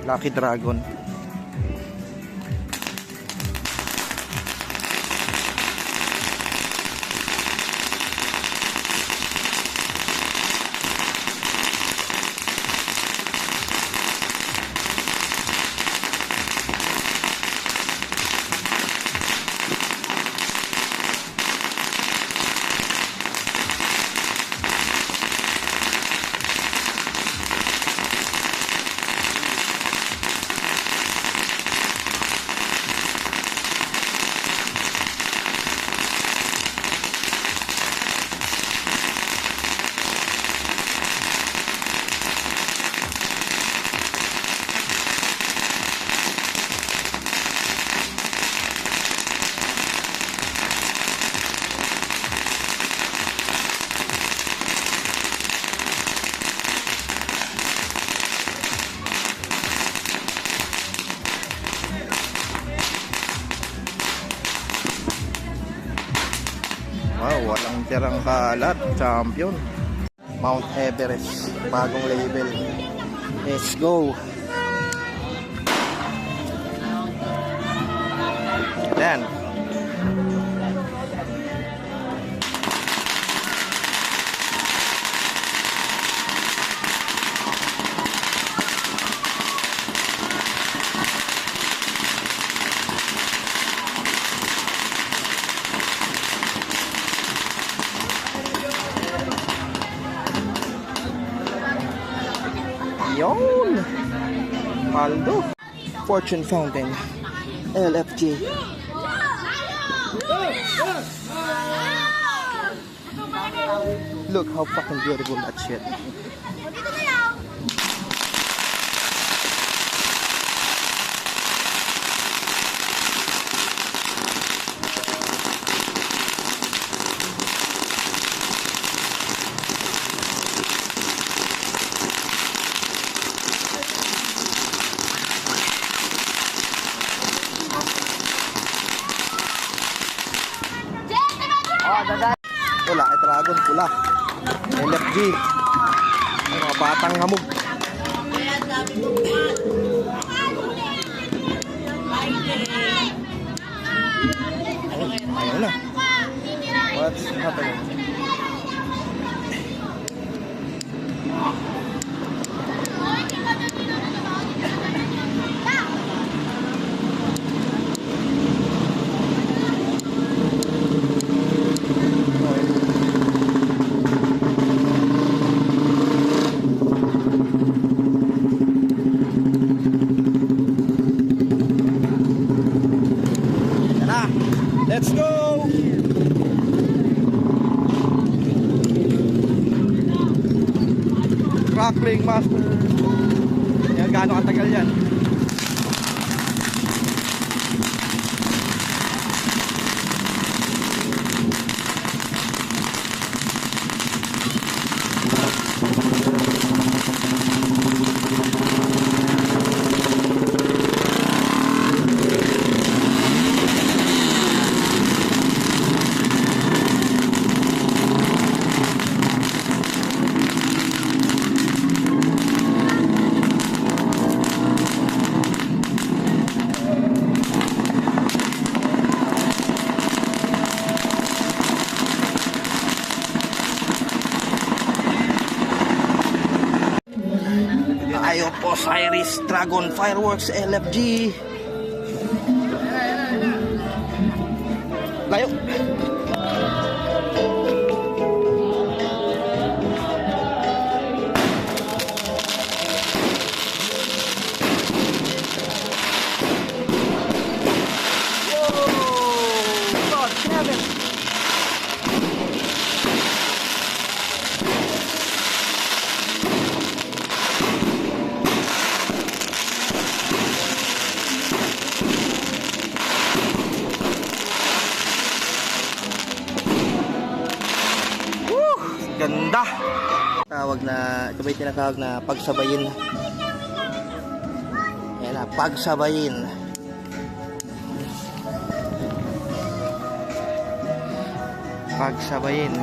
Lucky Dragon. Wow, walang tirang kalat. Champion. Mount Everest. Bagong label. Let's go. Yan. Yon. Paldo. Fortune Fountain. LFG. Look how fucking beautiful that shit. Wala, Dragon pula. LFG. Ay, mga batang hamog. Ayaw na. What's happening? Let's go! Crackling Master. Yan, gaano katagal yan? Tayo po sa Iris Dragon Fireworks LFG. Layo. Ganda. Tawag na, ito ba yung tinatawag na pagsabayin? Yan na, pagsabayin. Pagsabayin.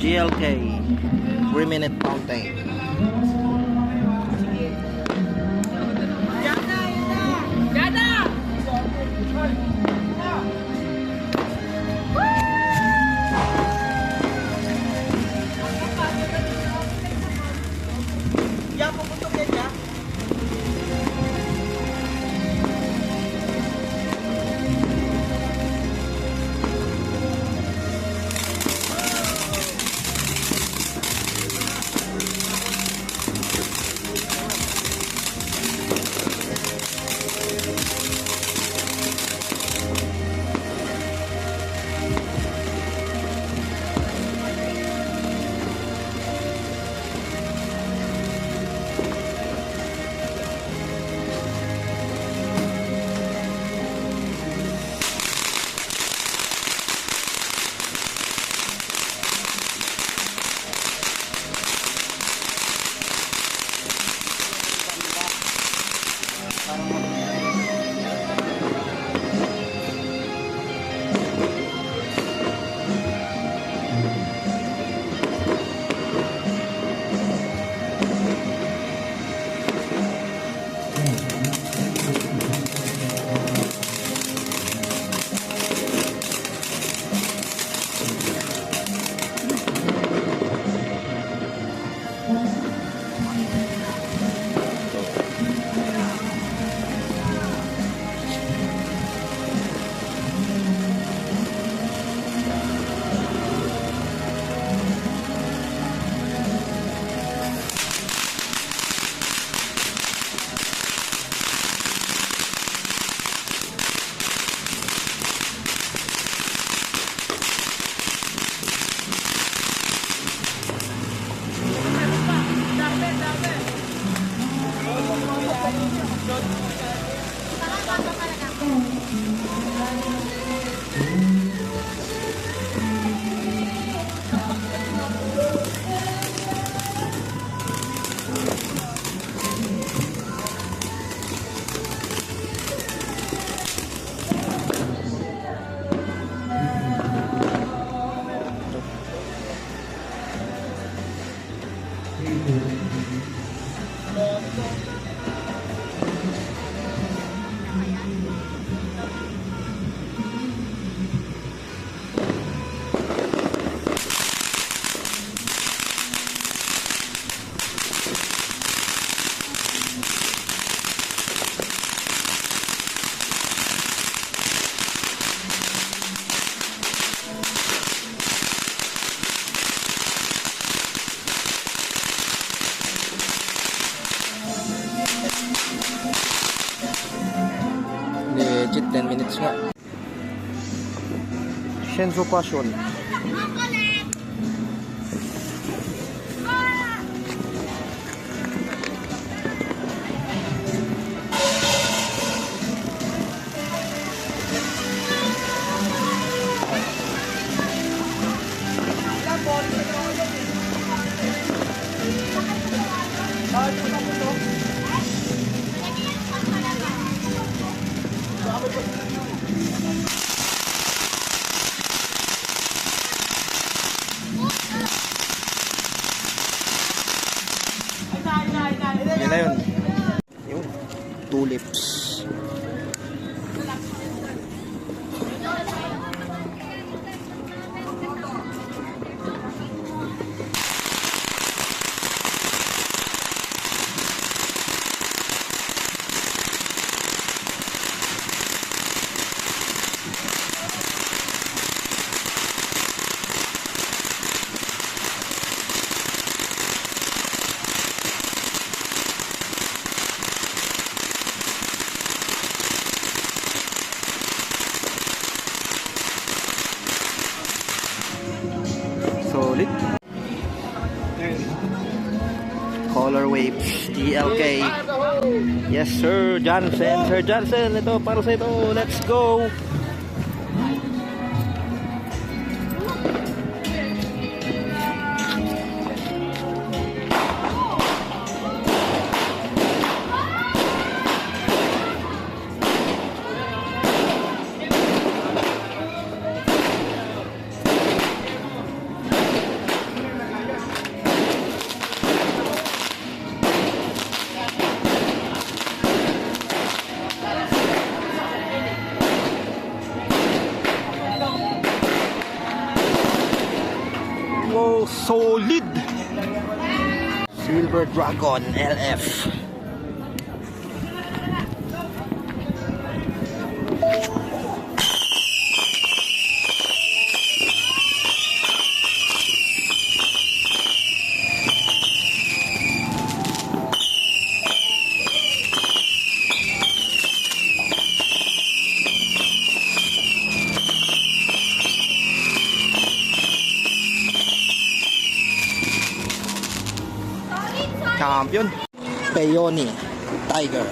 GLK Reminute Fountain. Legit 10 minutes nga. Shenzo Passion. Yan na yun. Yung tulips. Solid. Color Waves GLK. Yes sir, Johnson. Sir Johnson, ito para sa ito. Let's go. solid. Silver Dragon LF. Champion. Peony Tiger.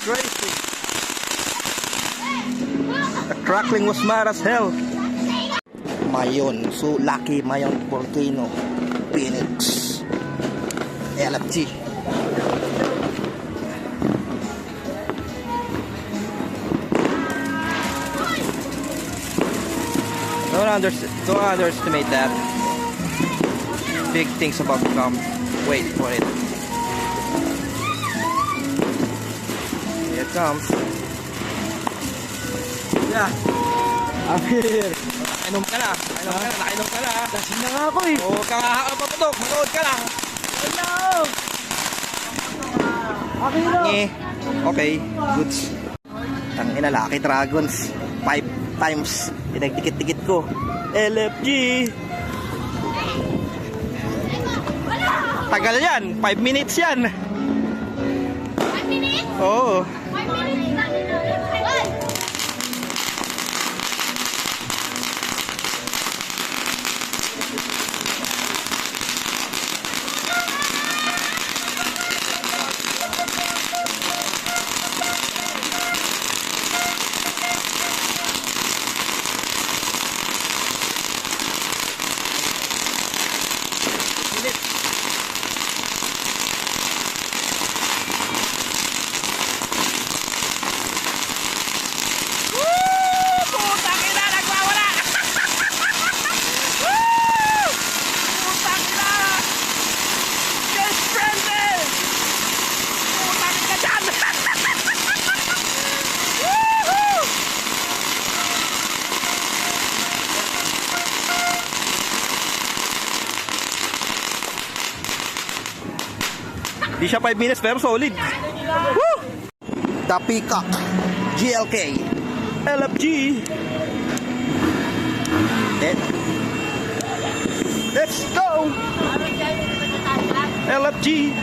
Crazy. The crackling was mad as hell. Mayon, so lucky Mayon Volcano, Phoenix, LFG. Don't underestimate that. Big things about to come. Wait for it. Here it comes. Yeah. I'm here. Nakainom ka na. Nakainom ka na. Lasing na nga ako eh. Oo, huwag kang papatok. Manood ka lang. Hello! Okay, goods. Tangina, Lucky Dragons. 5 times. Pinagdikit-dikit ko. LFG. Tagal yan. 5 minutes yan. 5 minutes? Oo. 5 minutes na din. Di siya 5 minutes pero solid. Woo! The Peacock GLK LFG. Let's go! LFG.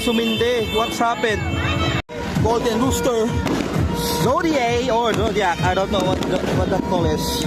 Suminde, what's happened? Golden Rooster, Zodiac or Zodiac, I don't know what that call is.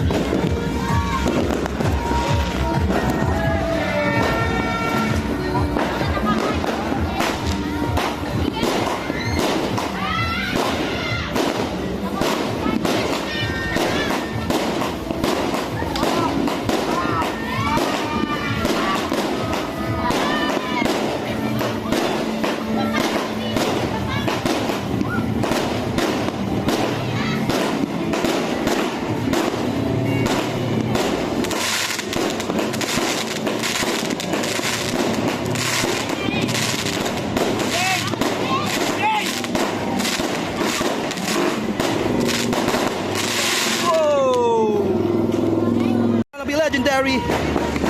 Legendary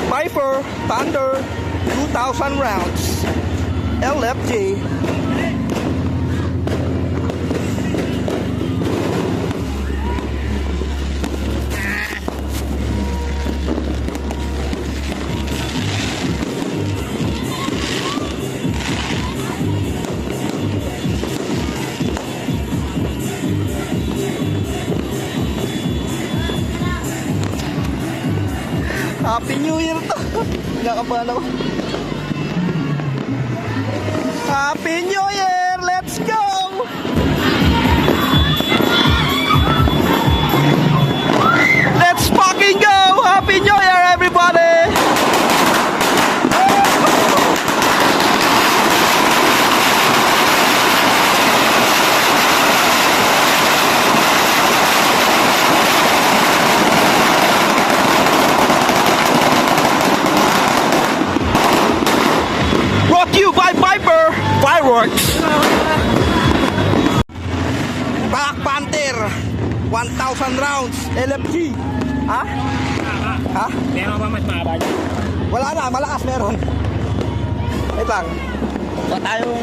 Viper Thunder 2,000 rounds. LFG. Happy New Year to. Nakabahan ako. Happy New Year! Let's go! Let's fucking go! Happy New Year, everybody! Brought to you by Viper Fireworks. Black Panther 1,000 rounds LFG. Ha? Ha? Meron ba mas mahaba dyan? Wala na, malakas meron. Wait lang. Wala tayong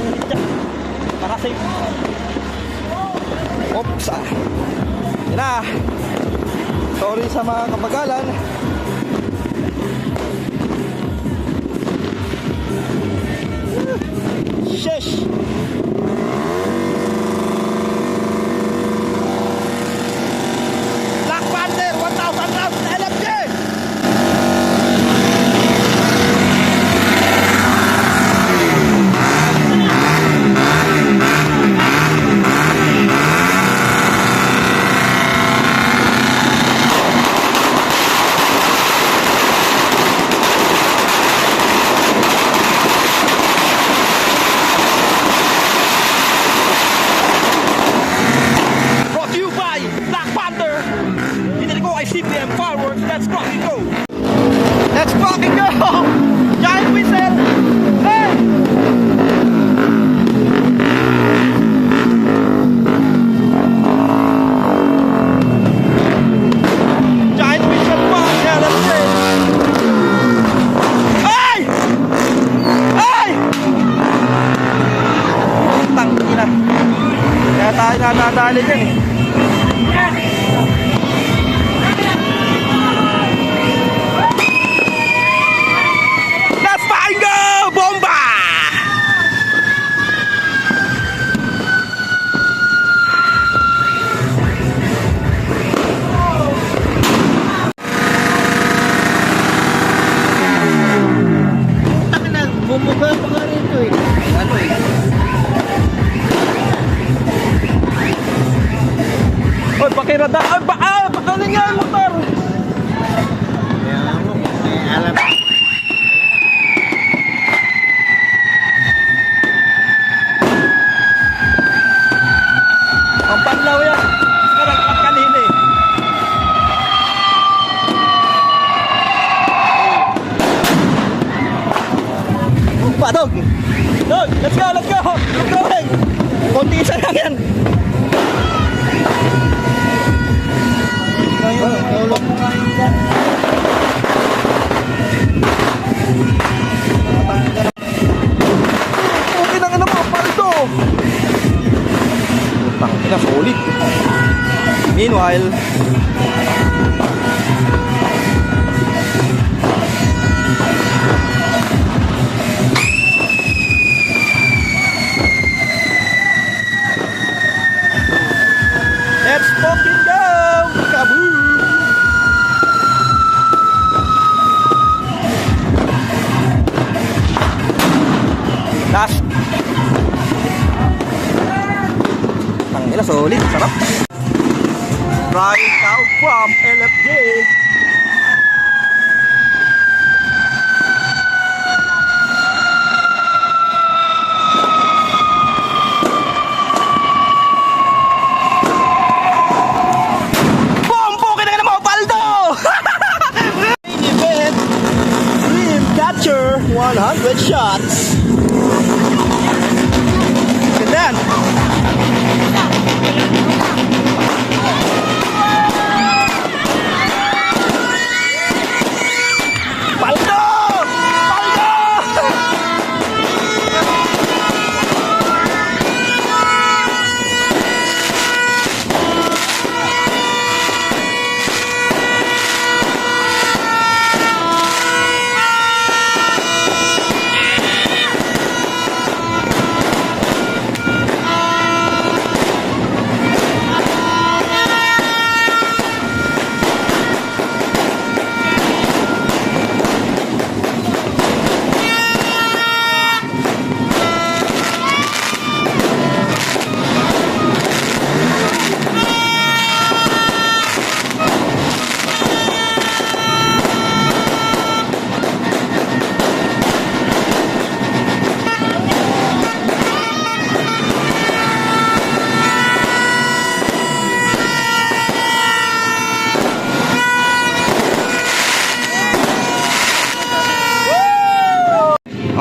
para safe. Oops. Yan na. Sorry sa mga kabagalan. Sheesh. Black Panther 1,000 rounds LFG. Brought to you by Black Panther. Pinili ko ay CPM Fireworks. Let's fucking go. Let's fucking go. Giant whistle. Hey. Giant whistle pa. Yeah, let's go. Hey! Hey! Tangina. Kaya tayo nadadali dyan eh. Let's fucking go! Bomba! Bumuga pa nga rito eh. Ano eh? Oy, pakirada. Ay, pakalin nga yung motor. Alam. Ang panlaw yan. Sekarang kanina eh. Pa, dog. Dog, let's go, let's go. Keep going. Konti isa lang yan. Okay na nga naman, paldo. Tangina, solid. Meanwhile, let's fucking go! Kaboom! Last. Tangina, solid. Sarap. Right out from LFJ. Boom! Pukin na ka naman, Paldo! Main event. Dream Catcher 100 shots. Ganyan. Paldo! Paldo!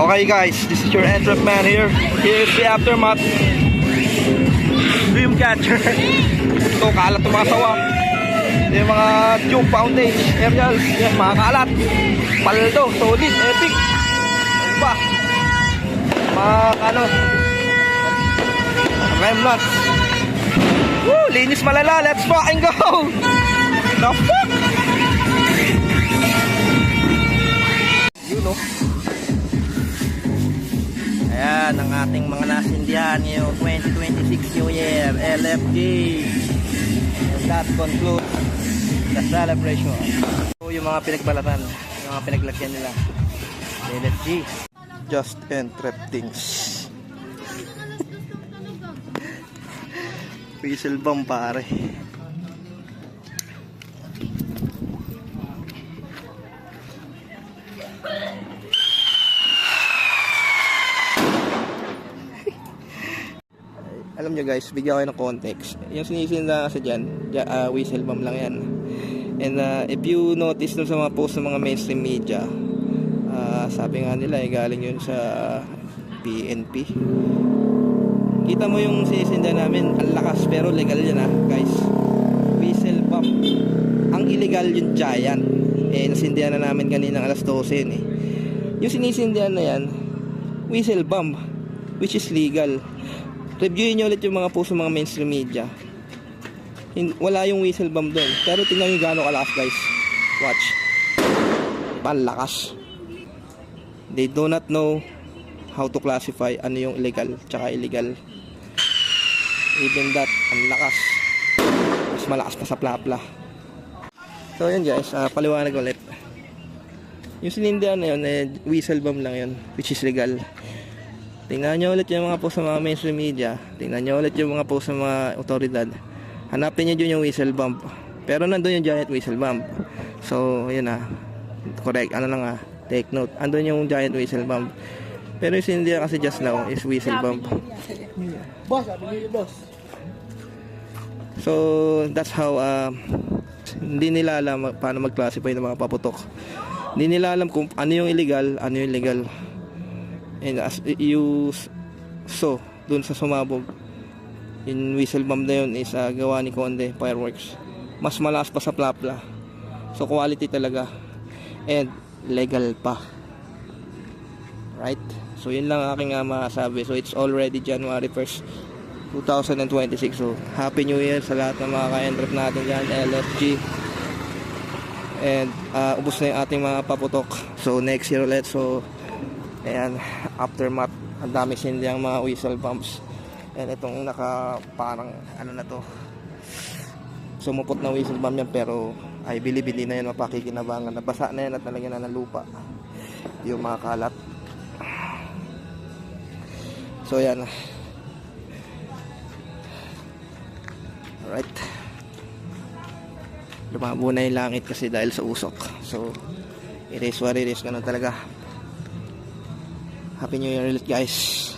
Okay guys, this is your entrance man here. Here's the aftermath. Dreamcatcher. Ito, kalat ng mga sawa. Ito yung mga tube, foundation, aerials. Yan, mga kalat. Paldo, solid, epic. Ano ba? Mga ano, remnuts. Woo, linis malala. Let's fucking go. The fuck? You know. Ayan ang ating mga nasindihan ngayong 2026 New Year, LFG. And that concludes the celebration. So yung mga pinagbalatan, yung mga pinaglagyan nila, LFG. Just Entrep things. Whistle bomb pare. Alam nyo guys, bigyan ko ng context. Yung sinisinda kasi dyan, whistle bomb lang yan. And if you notice dun sa mga post ng mga mainstream media, sabi nga nila galing yun sa PNP. Kita mo yung sinisinda namin, ang lakas pero legal yan guys. Whistle bomb. Ang illegal yung giant. Nasindihan na namin kaninang alas 12 yun Yung sinisindihan na yan, whistle bomb, which is legal. Reviewin nyo ulit yung mga post ng mga mainstream media. Wala yung whistle bomb doon. Pero tingnan nyo gano'ng kalakas guys. Watch. Panlakas. They do not know how to classify ano yung illegal tsaka illegal. Even that, ang lakas. Mas malakas pa sa plapla. So yun guys, paliwanag ulit. Yung sinindihan na yun, whistle bomb lang yun, which is legal. Tingnan nyo ulit yung mga post sa mga mainstream media. Tingnan nyo ulit yung mga post sa mga otoridad. Hanapin nyo dyan yung whistle bomb. Pero nandun yung giant whistle bomb. So, yun correct. Ano lang take note. Andun yung giant whistle bomb. Pero yung sindihan kasi just now is whistle bomb. Boss, sabi niyo boss. So, that's how hindi nila alam paano mag-classify ng mga paputok. Hindi nila alam kung ano yung illegal, ano yung legal. And as you so dun sa sumabog, yung whistle bomb na yun is gawa ni Conde Fireworks. Mas malakas pa sa plapla. So quality talaga. And legal pa. Right? So yun lang aking masabi. So it's already January 1st 2026. So Happy New Year sa lahat ng mga ka-entrep natin dyan, LFG. And ubos na yung ating mga paputok. So next year ulit. So ayan, aftermath, ang dami sindiyang mga whistle bombs. And itong parang ano na to, sumupot na whistle bomb yan, pero I believe hindi na yan mapakikinabangan. Nabasa na yan at nalagyan na ng lupa yung mga kalat. So yan. Alright, lumabo na yung langit kasi dahil sa usok. So it is what it is, ganun talaga. Happy New Year ulit guys.